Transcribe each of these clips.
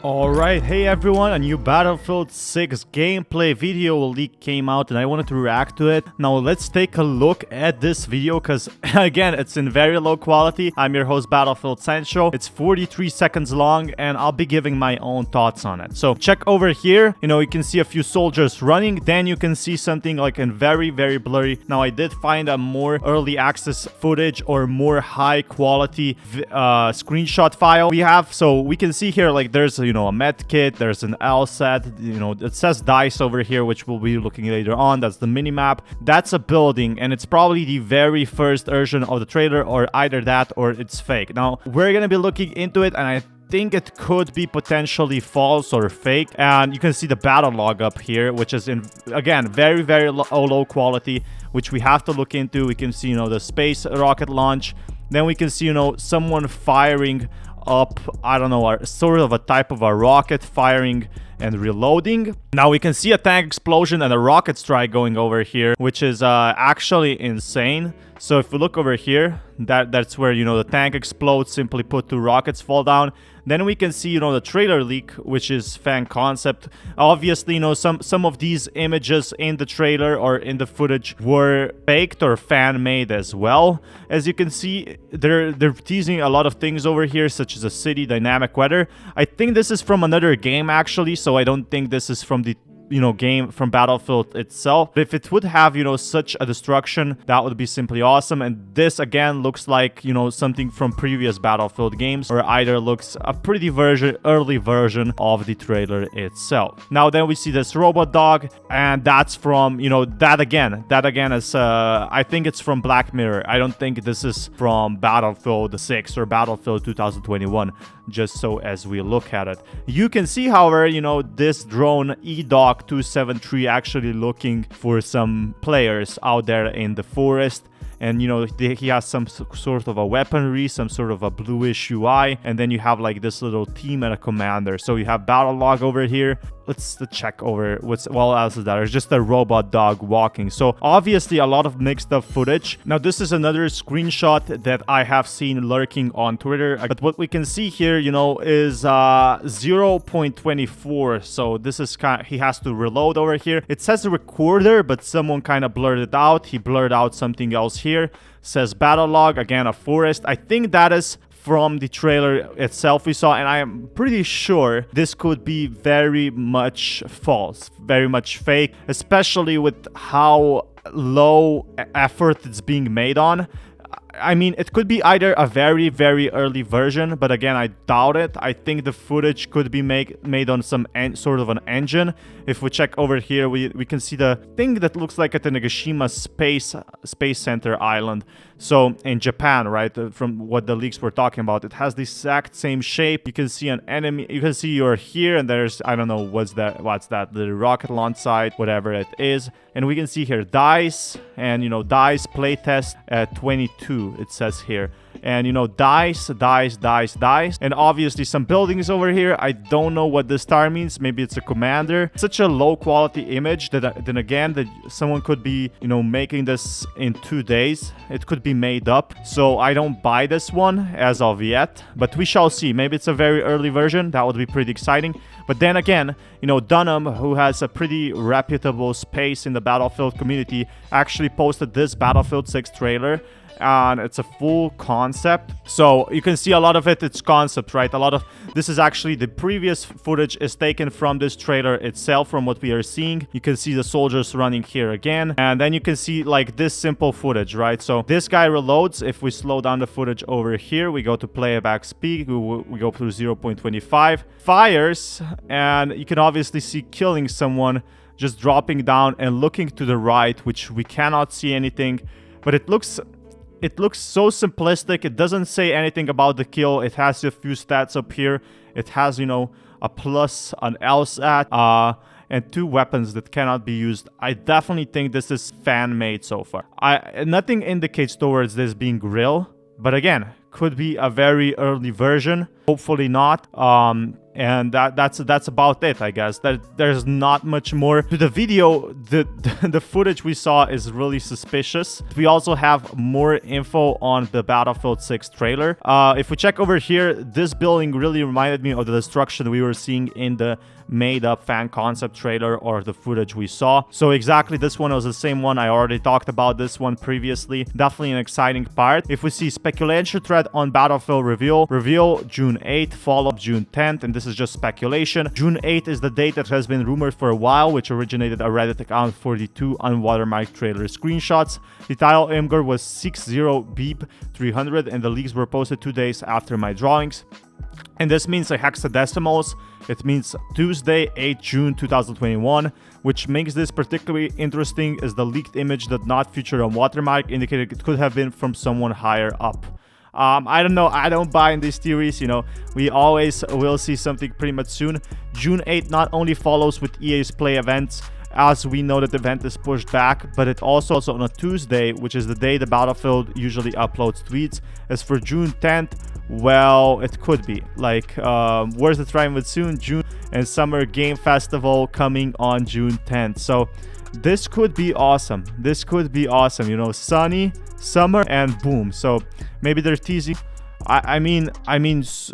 Alright, hey everyone, a new Battlefield 6 gameplay video leak came out and I wanted to react to it. Now let's take a look at this video because again, it's in very low quality. I'm your host Battlefield Sancho. It's 43 seconds long and I'll be giving my own thoughts on it. So check over here, you can see a few soldiers running, then you can see something like in very blurry. Now I did find a more early access footage or more high quality screenshot file we have. So we can see here like there's a med kit, there's an LSAT, it says DICE over here, which we'll be looking later on. That's the minimap. That's a building, and it's probably the very first version of the trailer, or either that or it's fake. Now, we're gonna be looking into it, and I think it could be potentially false or fake. And you can see the battle log up here, which is in, again, very low quality, which we have to look into. We can see, the space rocket launch. Then we can see, someone firing up, I don't know, sort of a type of a rocket firing and reloading. Now we can see a tank explosion and a rocket strike going over here, which is actually insane. So if we look over here, that's where, the tank explodes, simply put, 2 rockets fall down. Then we can see, the trailer leak, which is fan concept. Obviously, some of these images in the trailer or in the footage were faked or fan made as well. As you can see, they're teasing a lot of things over here, such as a city, dynamic weather. I think this is from another game actually, so I don't think this is from the game from Battlefield itself. But if it would have, such a destruction, that would be simply awesome. And this again looks like, something from previous Battlefield games, or either looks a pretty early version of the trailer itself. Now then we see this robot dog, and that's from, that again is, I think it's from Black Mirror. I don't think this is from Battlefield 6 or Battlefield 2021, just so as we look at it. You can see, however, this drone EDOC 273 actually looking for some players out there in the forest. And, he has some sort of a weaponry, some sort of a bluish UI. And then you have like this little team and a commander. So you have battle log over here. Let's check over what else is that. There's just a robot dog walking. So obviously a lot of mixed up footage. Now this is another screenshot that I have seen lurking on Twitter. But what we can see here, is 0.24. So this is he has to reload over here. It says recorder, but someone kind of blurred it out. He blurred out something else here. Says battle log, again a forest. I think that is from the trailer itself we saw, and I am pretty sure this could be very much false, very much fake, especially with how low effort it's being made on. I mean, it could be either a very early version, but again, I doubt it. I think the footage could be made on some sort of an engine. If we check over here, we can see the thing that looks like a Tanegashima Space Center island. So in Japan, right, from what the leaks were talking about, it has the exact same shape. You can see an enemy. You can see you're here, and there's, I don't know, what's that? The rocket launch site, whatever it is. And we can see here DICE and, DICE playtest at 22, it says here. And, DICE. And obviously some buildings over here. I don't know what the star means. Maybe it's a commander. Such a low quality image that then again, that someone could be, making this in 2 days. It could be made up. So I don't buy this one as of yet. But we shall see. Maybe it's a very early version. That would be pretty exciting. But then again, Dunham, who has a pretty reputable space in the Battlefield community, actually posted this Battlefield 6 trailer. And it's a full concept, so you can see a lot of it's concept, right? A lot of this is actually the previous footage is taken from this trailer itself, from what we are seeing. You can see the soldiers running here again, and then you can see like this simple footage, right? So this guy reloads. If we slow down the footage over here, we go to playback speed, we go through 0.25, fires, and you can obviously see killing someone, just dropping down and looking to the right, which we cannot see anything, but it looks so simplistic. It doesn't say anything about the kill. It has a few stats up here. It has, a plus, an LSAT, and 2 weapons that cannot be used. I definitely think this is fan-made so far. Nothing indicates towards this being real, but again, could be a very early version. Hopefully not. And that's about it, I guess. There's not much more to the video. The footage we saw is really suspicious. We also have more info on the Battlefield 6 trailer. If we check over here, this building really reminded me of the destruction we were seeing in the made-up fan concept trailer or the footage we saw. So exactly, this one was the same one. I already talked about this one previously. Definitely an exciting part. If we see speculation thread on Battlefield reveal June 8th, follow-up June 10th, and this is just speculation. June 8th is the date that has been rumored for a while, which originated a Reddit account 42 unwatermarked trailer screenshots. The title Imgur was 60beep300 and the leaks were posted 2 days after my drawings. And this means a hexadecimals. It means Tuesday, 8 June 2021, which makes this particularly interesting as the leaked image did not feature a watermark, indicating it could have been from someone higher up. I don't know. I don't buy in these theories. You know, we always will see something pretty much soon. June 8th not only follows with EA's Play events, as we know that the event is pushed back, but it also on a Tuesday, which is the day the Battlefield usually uploads tweets. As for June 10th, well, it could be like where's the time with soon June and Summer Game Festival coming on June 10th. So this could be awesome. This could be awesome. You know, sunny summer and boom. So maybe they're teasing. I mean,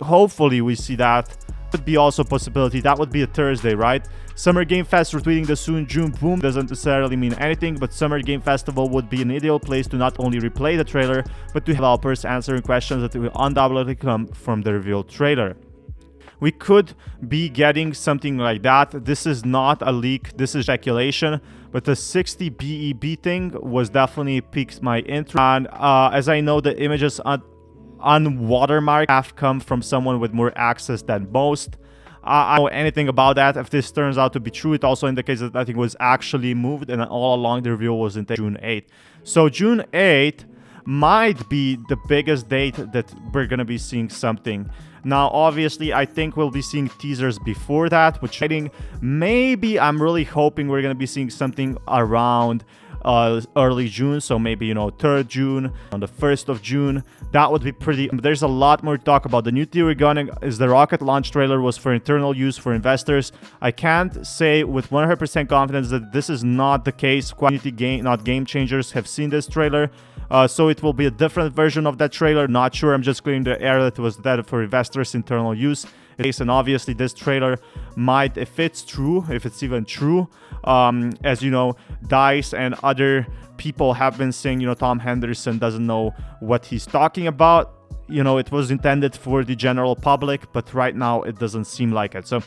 hopefully we see that. Could be also a possibility. That would be a Thursday, right? Summer Game Fest retweeting the soon June boom doesn't necessarily mean anything, but Summer Game Festival would be an ideal place to not only replay the trailer, but to have developers answering questions that will undoubtedly come from the revealed trailer. We could be getting something like that. This is not a leak, this is speculation, but the 60 BEB thing was definitely piqued my interest. And as I know, the images on watermark have come from someone with more access than most. I don't know anything about that. If this turns out to be true, it also indicates that I think it was actually moved, and all along the reveal was in June 8th. So June 8th might be the biggest date that we're gonna be seeing something. Now, obviously, I think we'll be seeing teasers before that, which I think maybe I'm really hoping we're gonna be seeing something around early June, so maybe, you know, 3rd June, on the 1st of June. That would be pretty. There's a lot more to talk about. The new theory gunning is the rocket launch trailer was for internal use for investors. I can't say with 100% confidence that this is not the case. Not game changers have seen this trailer. So it will be a different version of that trailer. Not sure. I'm just clearing the air that it was that for investors' internal use. And obviously this trailer might, if it's true, if it's even true, as you know, DICE and other people have been saying, you know, Tom Henderson doesn't know what he's talking about. You know, it was intended for the general public, but right now it doesn't seem like it. So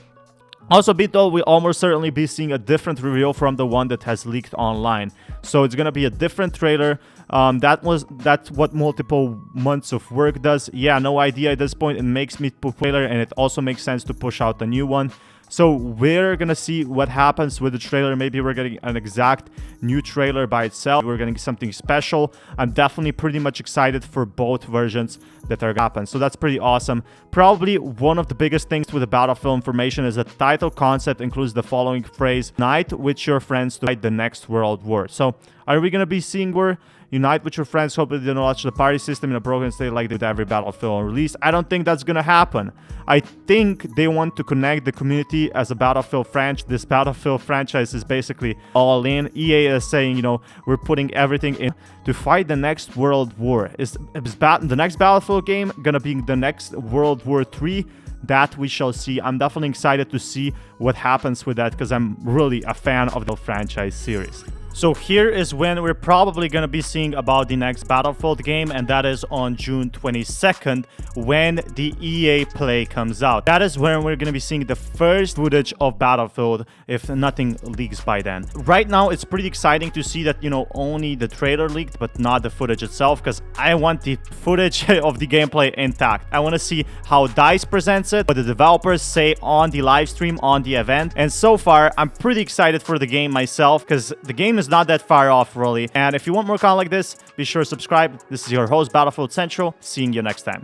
also be told, we'll almost certainly be seeing a different reveal from the one that has leaked online. So it's gonna be a different trailer. That's what multiple months of work does. Yeah, no idea at this point. It makes me put trailer, and it also makes sense to push out a new one. So we're gonna see what happens with the trailer. Maybe we're getting an exact new trailer by itself. We're getting something special. I'm definitely pretty much excited for both versions that are gonna happen. So that's pretty awesome. Probably one of the biggest things with the Battlefield information is that the title concept includes the following phrase: "Unite with your friends to fight the next world war." So are we gonna be seeing where unite with your friends, hopefully they don't launch the party system in a broken state like they did every Battlefield release? I don't think that's gonna happen. I think they want to connect the community as a Battlefield franchise. This Battlefield franchise is basically all in. EA is saying, you know, we're putting everything in to fight the next world war. Is the next Battlefield game gonna be the next World War III? That we shall see. I'm definitely excited to see what happens with that, because I'm really a fan of the franchise series. So here is when we're probably going to be seeing about the next Battlefield game, and that is on June 22nd when the EA Play comes out. That is when we're going to be seeing the first footage of Battlefield if nothing leaks by then. Right now, it's pretty exciting to see that, you know, only the trailer leaked, but not the footage itself, because I want the footage of the gameplay intact. I want to see how DICE presents it, what the developers say on the live stream, on the event. And so far, I'm pretty excited for the game myself, because the game is not that far off, really. And if you want more content like this, be sure to subscribe. This is your host, Battlefield Central. Seeing you next time.